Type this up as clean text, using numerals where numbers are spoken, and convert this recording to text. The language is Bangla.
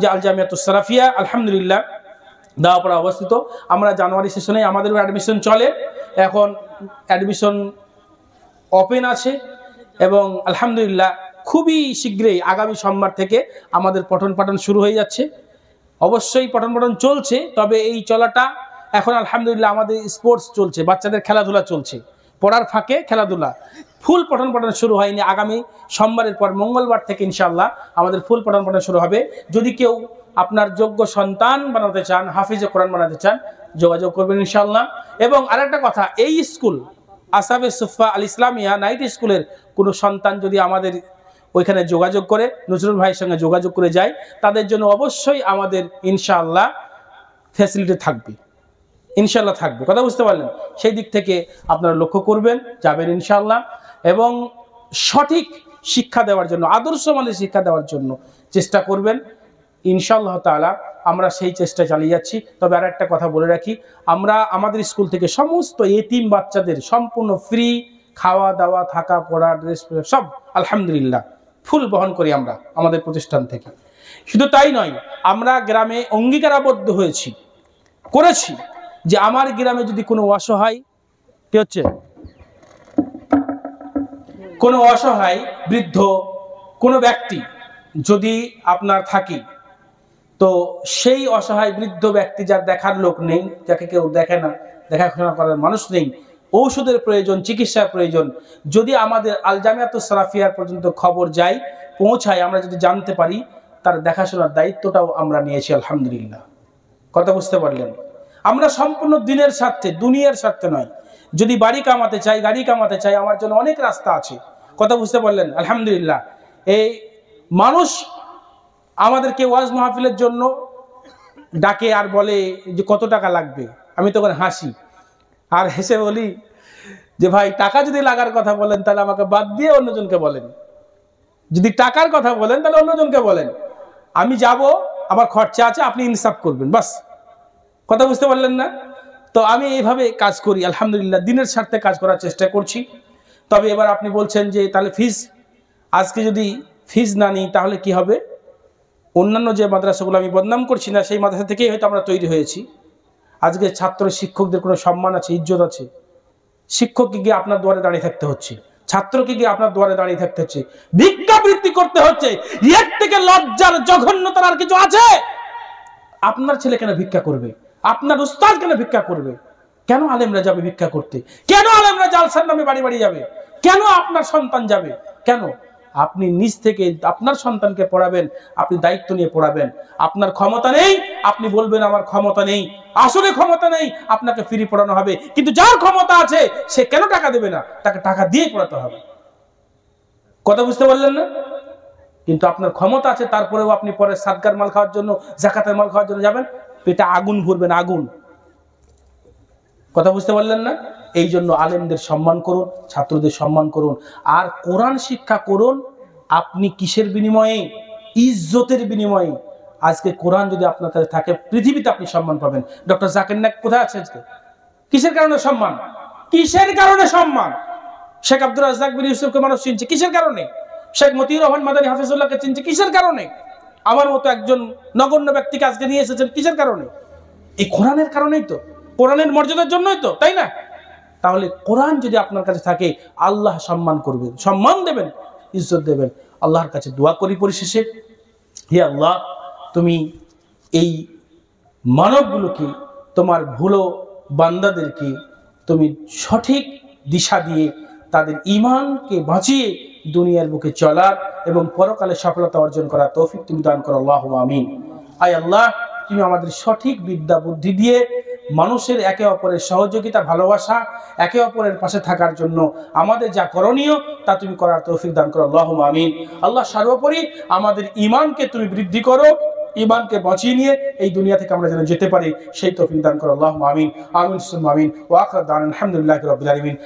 যে আল জামিয়াতুস সালাফিয়া আলহামদুলিল্লাহ দাওয়াপাড়া অবস্থিত। আমরা জানুয়ারি সেশনে আমাদের অ্যাডমিশন চলে, এখন অ্যাডমিশন ওপেন আছে এবং আলহামদুলিল্লাহ খুবই শীঘ্রই আগামী সোমবার থেকে আমাদের পঠন পাঠন শুরু হয়ে যাচ্ছে। অবশ্যই পঠন পাঠন চলছে, তবে এই চলাটা এখন আলহামদুলিল্লাহ আমাদের স্পোর্টস চলছে, বাচ্চাদের খেলাধুলা চলছে, পড়ার ফাঁকে খেলাধুলা। ফুল পঠন পাঠন শুরু হয়নি, আগামী সোমবারের পর মঙ্গলবার থেকে ইনশাআল্লাহ আমাদের ফুল পঠন পাঠন শুরু হবে। যদি কেউ আপনার যোগ্য সন্তান বানাতে চান, হাফিজে কোরআন বানাতে চান, যোগাযোগ করবেন ইনশাআল্লাহ। এবং আরেকটা কথা, এই স্কুল আসাবে সুফা আল ইসলামিয়া নাইট স্কুলের কোনো সন্তান যদি আমাদের ওইখানে যোগাযোগ করে, নজরুল ভাইয়ের সঙ্গে যোগাযোগ করে যায়, তাদের জন্য অবশ্যই আমাদের ইনশাআল্লাহ ফ্যাসিলিটি থাকবে, ইনশাআল্লাহ থাকবে। কথা বুঝতে পারলেন? সেই দিক থেকে আপনারা লক্ষ্য করবেন, যাবেন ইনশাআল্লাহ। এবং সঠিক শিক্ষা দেওয়ার জন্য, আদর্শ মানের শিক্ষা দেওয়ার জন্য চেষ্টা করবেন ইনশাআল্লাহ তাআলা। আমরা সেই চেষ্টা চালিয়ে যাচ্ছি। তবে আর একটা কথা বলে রাখি, আমরা আমাদের স্কুল থেকে সমস্ত এতিম বাচ্চাদের সম্পূর্ণ ফ্রি খাওয়া দাওয়া, থাকা, পড়া, ড্রেস সব আলহামদুলিল্লাহ ফুল বহন করি আমরা আমাদের প্রতিষ্ঠান থেকে। শুধু তাই নয়, আমরা গ্রামে অঙ্গীকারাবদ্ধ করেছি যে আমার গ্রামে যদি কোনো অসহায় কি হচ্ছে, কোনো অসহায় বৃদ্ধ কোনো ব্যক্তি যদি আপনার থাকে, তো সেই অসহায় বৃদ্ধ ব্যক্তি যার দেখার লোক নেই, যাকে কেউ দেখে না, দেখাশোনা করার মানুষ নেই, ঔষধের প্রয়োজন, চিকিৎসার প্রয়োজন, যদি আমাদের আল জামিয়াতুস সালাফিয়ার পর্যন্ত খবর যায়, পৌঁছায়, আমরা যদি জানতে পারি, তার দেখাশোনার দায়িত্বটাও আমরা নিয়েছি আলহামদুলিল্লাহ। কথা বুঝতে পারলেন? আমরা সম্পূর্ণ দিনের স্বার্থে, দুনিয়ার স্বার্থে নয়। যদি বাড়ি কামাতে চাই, গাড়ি কামাতে চাই, আমার জন্য অনেক রাস্তা আছে। কথা বুঝতে পারলেন? আলহামদুলিল্লাহ। এই মানুষ আমাদেরকে ওয়াজ মাহফিলের জন্য ডাকে আর বলে যে কত টাকা লাগবে, আমি তখন হাসি আর হেসে বলি যে ভাই, টাকা যদি লাগার কথা বলেন তাহলে আমাকে বাদ দিয়ে অন্যজনকে বলেন, যদি টাকার কথা বলেন তাহলে অন্যজনকে বলেন, আমি যাব, আমার খরচা আছে, আপনি ইনসাফ করবেন, বাস। কথা বুঝতে পারলেন না? তো আমি এইভাবে কাজ করি আলহামদুলিল্লাহ, দিনের স্বার্থে কাজ করার চেষ্টা করছি। তবে এবার আপনি বলছেন যে তাহলে ফিজ, আজকে যদি ফিজ না নিই তাহলে কি হবে? অন্যান্য যে মাদ্রাসাগুলো আমি বদনাম করছি না, সেই মাদ্রাসা থেকেই হয়তো আমরা তৈরি হয়েছি। আজকে ছাত্র শিক্ষকদের কোনো সম্মান আছে, ইজ্জত আছে। শিক্ষককে গিয়ে আপনার দুয়ারে দাঁড়িয়ে থাকতে হচ্ছে, ছাত্রকে গিয়ে আপনার দুয়ারে দাঁড়িয়ে থাকতে হচ্ছে, ভিক্ষাবৃত্তি করতে হচ্ছে। এর থেকে লজ্জার জঘন্যতার আর কিছু আছে? আপনার ছেলে কেন ভিক্ষা করবে? আপনার উস্তাদ কেন ভিক্ষা করবে? কেন আলেমরা যাবে ভিক্ষা করতে? কেন আলেমরা জালসার নামে বাড়ি বাড়ি যাবে? কেন আপনার সন্তান যাবে? কেন? আপনি নিজ থেকে আপনার সন্তানকে পড়াবেন, আপনি দায়িত্ব নিয়ে পড়াবেন। আপনার ক্ষমতা নেই, আপনি বলবেন আমার ক্ষমতা নেই। আসলে ক্ষমতা নেই, আপনাকে ফ্রি পড়ানো হবে। কিন্তু যার ক্ষমতা আছে সে কেন টাকা দেবে না? তাকে টাকা দিয়ে পড়াতে হবে। কথা বুঝতে পারলেন না? কিন্তু আপনার ক্ষমতা আছে, তারপরেও আপনি পরে সাদকার মাল খাওয়ার জন্য, যাকাতের মাল খাওয়ার জন্য যাবেন, পেটে আগুন ভরবেন, আগুন। কথা বুঝতে পারলেন না? এই জন্য আলেমদের সম্মান করুন, ছাত্রদের সম্মান করুন, আর কোরআন শিক্ষা করুন। আপনি কিসের বিনিময়ে? ইজ্জতের বিনিময়ে। আজকে কোরআন যদি আপনার কাছে থাকে, পৃথিবীতে আপনি সম্মান পাবেন। ডক্টর জাকির নায়েক কোথায় আছে আজকে? কিসের কারণে সম্মান? কিসের কারণে সম্মান? শেখ আব্দুর রাজ্জাক বিন ইউসুফকে মানুষ চিনছে কিসের কারণে? শেখ মতিউর রহমান মাদানী হাফিজুল্লাহকে চিনছে কিসের কারণে? আমার মতো একজন নগণ্য ব্যক্তিকে আজকে নিয়ে এসেছেন কিসের কারণে? এই কোরআনের কারণেই তো, কোরআনের মর্যাদার জন্যই তো, তাই না? তাহলে কোরআন যদি আপনার কাছে থাকে, আল্লাহ সম্মান করবেন, সম্মান দেবেন, ইজ্জত দেবেন। আল্লাহর কাছে দোয়া করি পরিশেষে, হে আল্লাহ, তুমি এই মানবগুলোকে, তোমার ভুলো বান্দাদেরকে তুমি সঠিক দিশা দিয়ে তাদের ঈমানকে বাঁচিয়ে দুনিয়ার বুকে চলার এবং পরকালে সফলতা অর্জন করার তৌফিক তুমি দান করো। আল্লাহুম্মা আমিন। আয় আল্লাহ, তুমি আমাদের সঠিক বিদ্যা বুদ্ধি দিয়ে মানুষের একে অপরের সহযোগিতা, ভালোবাসা, একে অপরের পাশে থাকার জন্য আমাদের যা করণীয় তা তুমি করার তৌফিক দান করো। আল্লাহুম্মা আমিন। আল্লাহ, সর্বোপরি আমাদের ঈমানকে তুমি বৃদ্ধি করো, ঈমানকে বাঁচিয়ে নিয়ে এই দুনিয়া থেকে আমরা যেন যেতে পারি সেই তৌফিক দান করো। আল্লাহুম্মা আমিন। আমিন সুম্মা আমিন। ওয়া আখিরু দাওয়ানা আলহামদুলিল্লাহি রাব্বিল আলামিন।